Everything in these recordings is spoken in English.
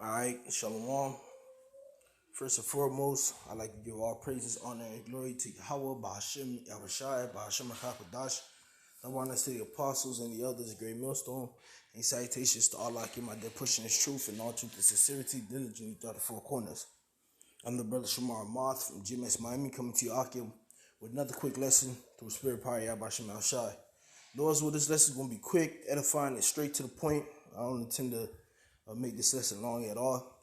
Alright, Shalom. First and foremost, I'd like to give all praises, honor, and glory to Yahweh, Bahashim, Yahushai, Bahashim, HaKadosh. I want to say the apostles and the elders, great millstone, and salutations to Allah, they're pushing His truth and all truth and sincerity diligently throughout the four corners. I'm the brother Shamar Moth from GMS Miami, coming to you, Akim, with another quick lesson through the spirit power, Bahashim, Yahushai. Notice what this lesson is going to be quick, edifying, and straight to the point. I don't intend to make this lesson long at all.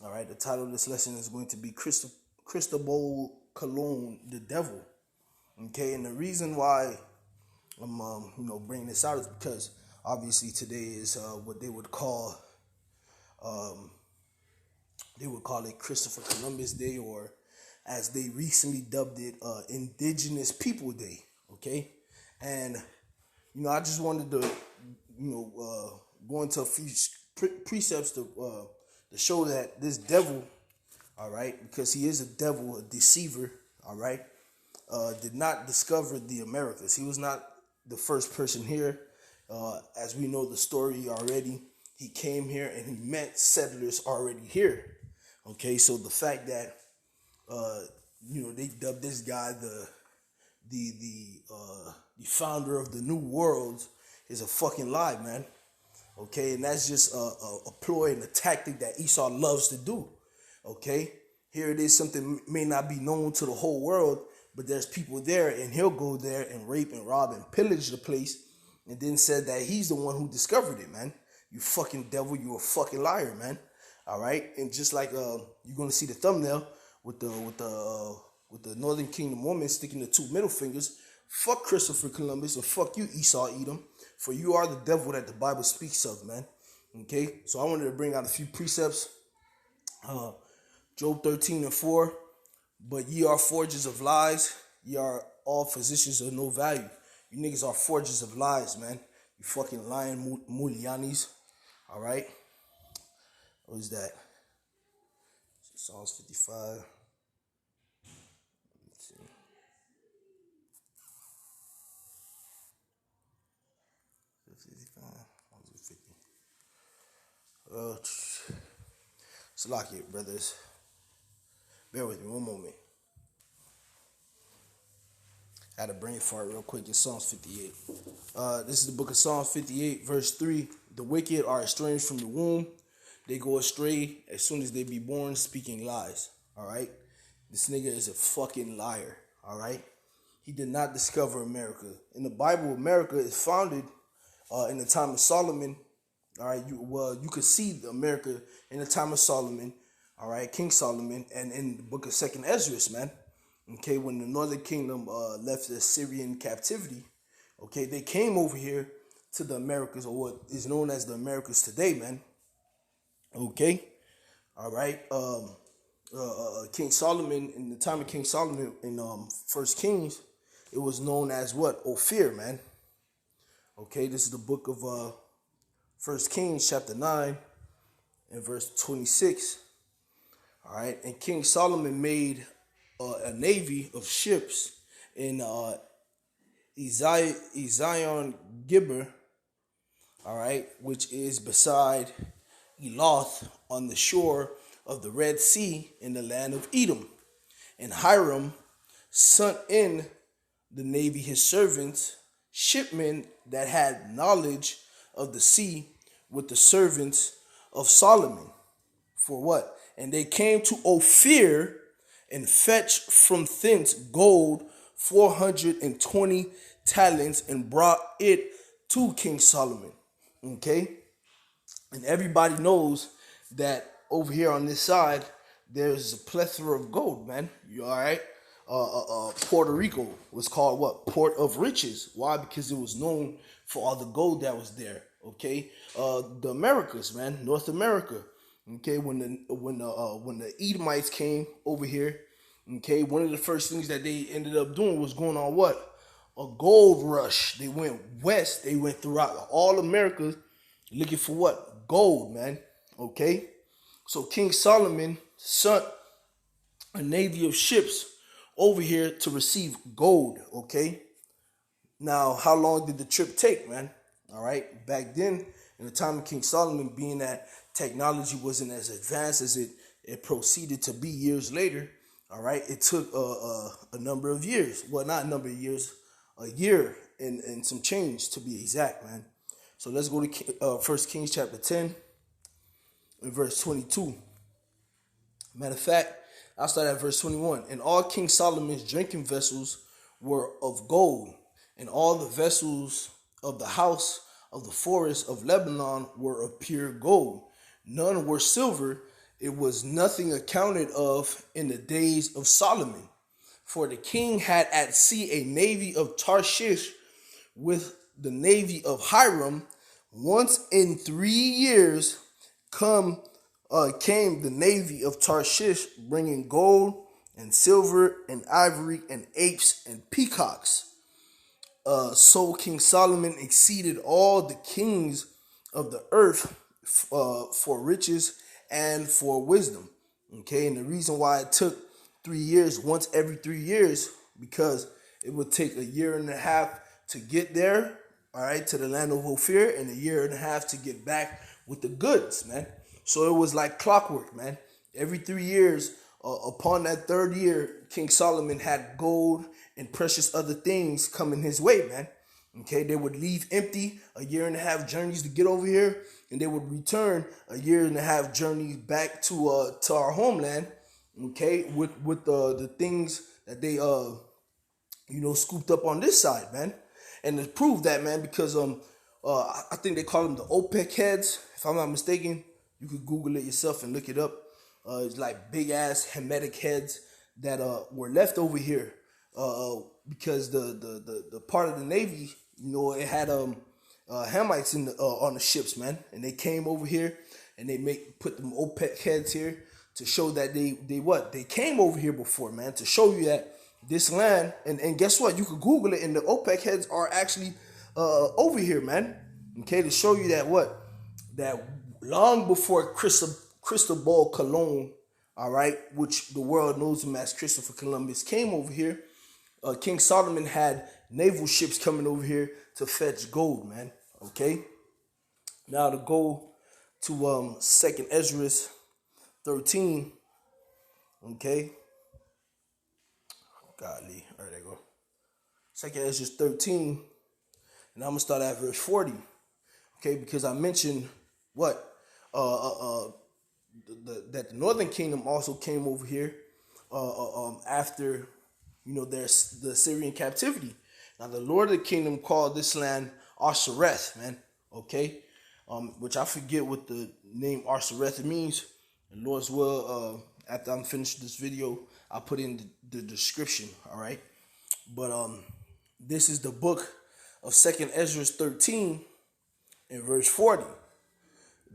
All right, the title of this lesson is going to be Cristobal Cologne, the Devil. Okay, and the reason why I'm bringing this out is because obviously today is what they would call it Christopher Columbus Day, or as they recently dubbed it, Indigenous People Day. Okay, and I just wanted to go into a few precepts to show that this devil, all right, because he is a devil, a deceiver, all right, did not discover the Americas. He was not the first person here. As we know the story already, he came here and he met settlers already here. Okay, so the fact that they dubbed this guy the founder of the New World is a fucking lie, man. Okay, and that's just a ploy and a tactic that Esau loves to do. Okay, here it is, something may not be known to the whole world, but there's people there, and he'll go there and rape and rob and pillage the place, and then said that he's the one who discovered it, man. You fucking devil, you a fucking liar, man. All right, and just like you're gonna see the thumbnail with the Northern Kingdom woman sticking the two middle fingers. Fuck Christopher Columbus, and fuck you, Esau Edom. For you are the devil that the Bible speaks of, man. Okay? So I wanted to bring out a few precepts. Job 13:4. But ye are forgers of lies. Ye are all physicians of no value. You niggas are forgers of lies, man. You fucking lying mulianis. All right? What is that? Psalms 55. Let's see. Salakia, brothers. Bear with me one moment. I had a brain fart real quick in Psalms 58. This is the book of Psalms 58, verse 3. The wicked are estranged from the womb. They go astray as soon as they be born, speaking lies. All right? This nigga is a fucking liar. All right? He did not discover America. In the Bible, America is founded in the time of Solomon. All right, you could see America in the time of Solomon, all right, King Solomon, and in the book of Second Ezra, man. Okay, when the Northern Kingdom left the Assyrian captivity, okay, they came over here to the Americas, or what is known as the Americas today, man. Okay, all right. King Solomon, in the time of King Solomon in First Kings, it was known as what? Ophir, man. Okay, this is the book of First Kings chapter 9 and verse 26. All right, and King Solomon made a navy of ships in Ezion Gibber, all right, which is beside Eloth on the shore of the Red Sea in the land of Edom. And Hiram sent in the navy his servants, shipmen that had knowledge of the sea, with the servants of Solomon. For what? And they came to Ophir and fetched from thence gold 420 talents and brought it to King Solomon. Okay? And everybody knows that over here on this side, there's a plethora of gold, man. You all right? Puerto Rico was called what? Port of Riches. Why? Because it was known for all the gold that was there. Okay, the Americas, man, North America. Okay, when the Edomites came over here, okay, one of the first things that they ended up doing was going on what? A gold rush. They went west. They went throughout all America looking for what? Gold, man. Okay, so King Solomon sent a navy of ships over here to receive gold. Okay, now how long did the trip take, man? All right, back then In the time of King Solomon, being that technology wasn't as advanced as it proceeded to be years later, all right, it took a number of years. Well, not a number of years, a year and some change to be exact, man. So let's go to 1 Kings chapter 10 and verse 22. Matter of fact, I'll start at verse 21. And all King Solomon's drinking vessels were of gold, and all the vessels of the house of the forest of Lebanon were of pure gold. None were silver. It was nothing accounted of in the days of Solomon. For the king had at sea a navy of Tarshish with the navy of Hiram. Once in 3 years came the navy of Tarshish, bringing gold and silver and ivory and apes and peacocks. So King Solomon exceeded all the kings of the earth for riches and for wisdom. Okay, and the reason why it took 3 years, once every 3 years, because it would take a year and a half to get there, all right, to the land of Ophir, and a year and a half to get back with the goods, man. So it was like clockwork, man. Every 3 years, upon that third year, King Solomon had gold and precious other things coming his way, man. Okay, they would leave empty a year and a half journeys to get over here, and they would return a year and a half journeys back to our homeland. Okay, with the things that they scooped up on this side, man. And to prove that, man, because I think they call them the OPEC heads, if I'm not mistaken. You could Google it yourself and look it up. It's like big ass Hamitic heads that were left over here because the part of the Navy, it had Hamites on the ships, man, and they came over here and they put them OPEC heads here to show that they came over here before, man, to show you that this land, and guess what? You could Google it, and the OPEC heads are actually over here, man. Okay, to show you that long before Cristobal Colon, all right, which the world knows him as Christopher Columbus, came over here, King Solomon had naval ships coming over here to fetch gold, man. Okay, now to go to 2nd Ezra 13. Okay, godly, all right, there you go. 2nd Ezra 13, and I'm gonna start at verse 40. Okay, because I mentioned what that the Northern Kingdom also came over here after the Syrian captivity. Now the Lord of the Kingdom called this land Arsareth, man. Okay, which I forget what the name Arsareth means. And Lord's will, after I'm finished this video, I'll put in the description. All right, but this is the book of 2nd Ezra 13 in verse 40.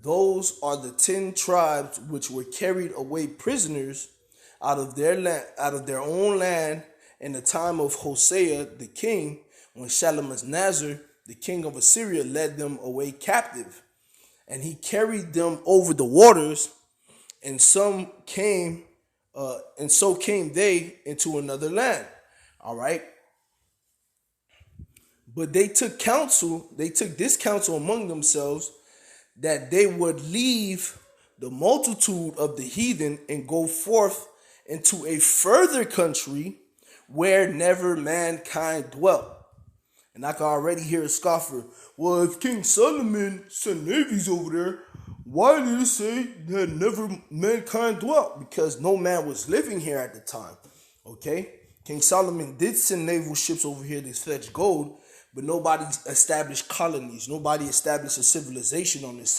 Those are the 10 tribes which were carried away prisoners out of their land, out of their own land, in the time of Hosea the king, when Shalmaneser the king of Assyria led them away captive, and he carried them over the waters, and so came they into another land. All right. But they took this counsel among themselves, that they would leave the multitude of the heathen and go forth into a further country where never mankind dwelt. And I can already hear a scoffer. Well, if King Solomon sent navies over there, why did it say that never mankind dwelt? Because no man was living here at the time. Okay? King Solomon did send naval ships over here to fetch gold, but nobody established colonies. Nobody established a civilization on this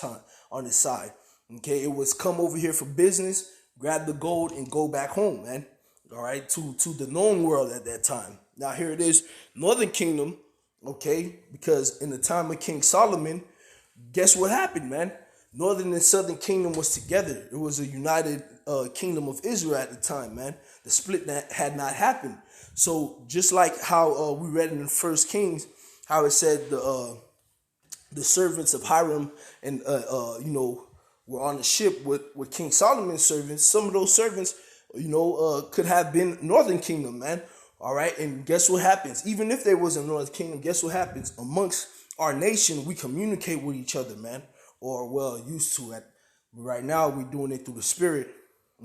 side. Okay, it was come over here for business, grab the gold, and go back home, man. All right, to the known world at that time. Now here it is, Northern Kingdom. Okay, because in the time of King Solomon, guess what happened, man? Northern and Southern Kingdom was together. It was a united kingdom of Israel at the time, man. The split that had not happened. So just like how we read in the 1 Kings, how it said the servants of Hiram and were on the ship with King Solomon's servants. Some of those servants, could have been Northern Kingdom, man. All right, and guess what happens? Even if there was a Northern Kingdom, guess what happens? Amongst our nation, we communicate with each other, man. or well used to it. Right now, we're doing it through the Spirit,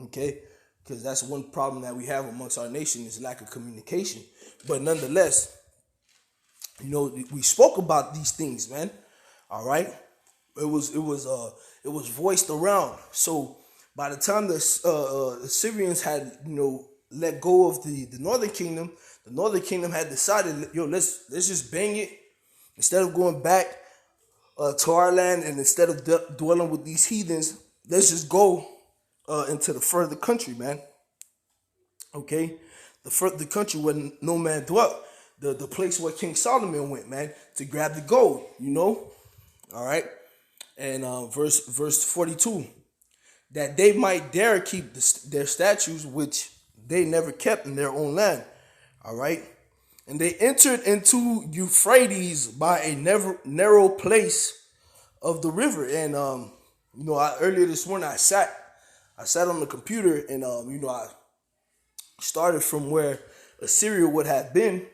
okay? Because that's one problem that we have amongst our nation is lack of communication. But nonetheless, we spoke about these things, man. All right, it was voiced around. So by the time the Syrians had let go of the northern kingdom, the northern kingdom had decided, let's just bang it instead of going back to our land, and instead of dwelling with these heathens, let's just go into the further country, man. Okay, the country where no man dwelt, the place where King Solomon went, man, to grab the gold. All right, and verse 42, that they might dare keep their statues which they never kept in their own land. All right, and they entered into Euphrates by a narrow place of the river. And earlier this morning I sat on the computer, and I started from where Assyria would have been,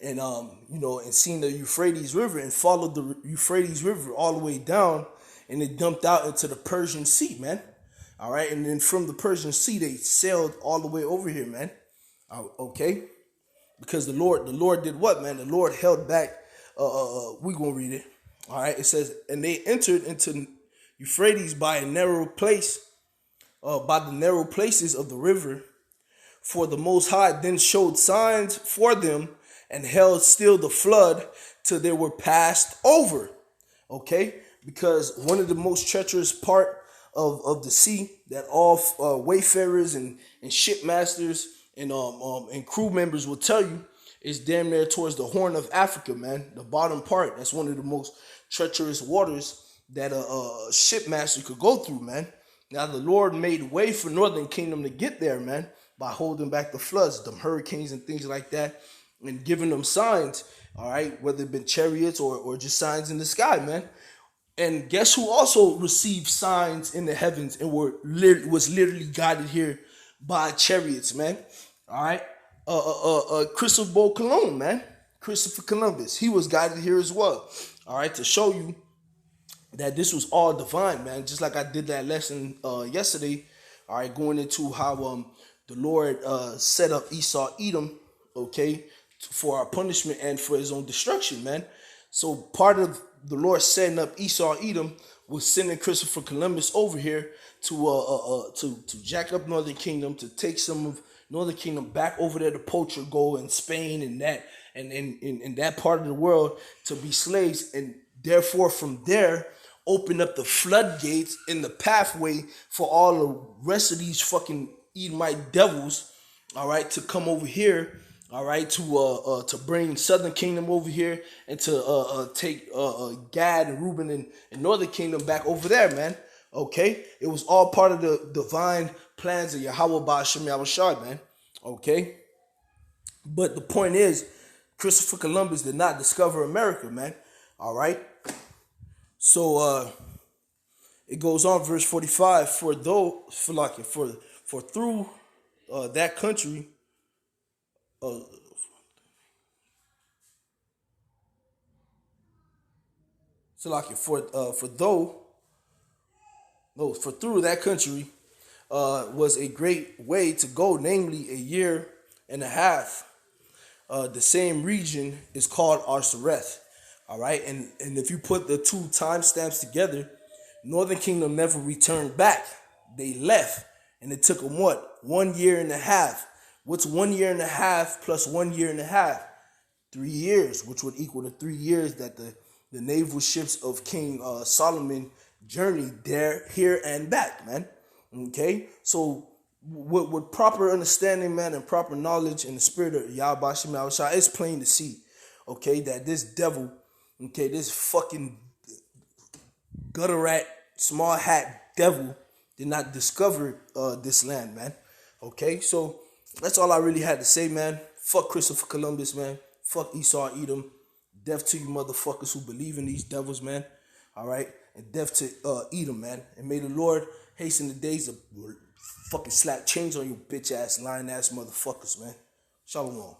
and and seen the Euphrates River, and followed the Euphrates River all the way down, and it dumped out into the Persian Sea, man. All right, and then from the Persian Sea they sailed all the way over here, man. Okay, because the Lord did what, man? The Lord held back. We gonna read it. All right, it says, and they entered into Euphrates by a narrow place, by the narrow places of the river. For the Most High then showed signs for them, and held still the flood till they were passed over. Okay, because one of the most treacherous part of the sea that all wayfarers and shipmasters and crew members will tell you is damn near towards the Horn of Africa, man. The bottom part. That's one of the most treacherous waters that a shipmaster could go through, man. Now the Lord made way for Northern Kingdom to get there, man, by holding back the floods, them hurricanes and things like that, and giving them signs, all right, whether it been chariots or just signs in the sky, man. And guess who also received signs in the heavens and was literally guided here by chariots, man? All right, Cristobal Colon, man, Christopher Columbus, he was guided here as well. All right, to show you that this was all divine, man. Just like I did that lesson yesterday. All right, going into how the Lord set up Esau, Edom, okay, for our punishment and for His own destruction, man. So part of the Lord setting up Esau, Edom was sending Christopher Columbus over here to jack up Northern Kingdom, to take some of Northern Kingdom back over there to Portugal and Spain and that and in that part of the world to be slaves, and therefore from there open up the floodgates in the pathway for all the rest of these fucking Edomite devils, all right, to come over here, all right, to bring Southern Kingdom over here, and to take Gad and Reuben and Northern Kingdom back over there, man. Okay, it was all part of the divine plans of Yahweh Ba'ashem Yahushua, man. Okay, but the point is, Christopher Columbus did not discover America, man. All right, so it goes on, verse 45. For through that country, for through that country was a great way to go, namely a year and a half. The same region is called Arsareth. All right, and if you put the two timestamps together, Northern Kingdom never returned back. They left, and it took them what? 1 year and a half. What's 1 year and a half plus 1 year and a half? 3 years, which would equal the 3 years that the naval ships of King Solomon journeyed there, here, and back, man. Okay, so with proper understanding, man, and proper knowledge in the spirit of Yahweh Ba'ashem Yahushua, it's plain to see, okay, that this devil, okay, this fucking gutter rat, small hat devil did not discover this land, man. Okay, so that's all I really had to say, man. Fuck Christopher Columbus, man. Fuck Esau, Edom. Death to you motherfuckers who believe in these devils, man. All right, and death to Edom, man. And may the Lord hasten the days of fucking slap chains on you bitch ass, lying ass motherfuckers, man. Shalom.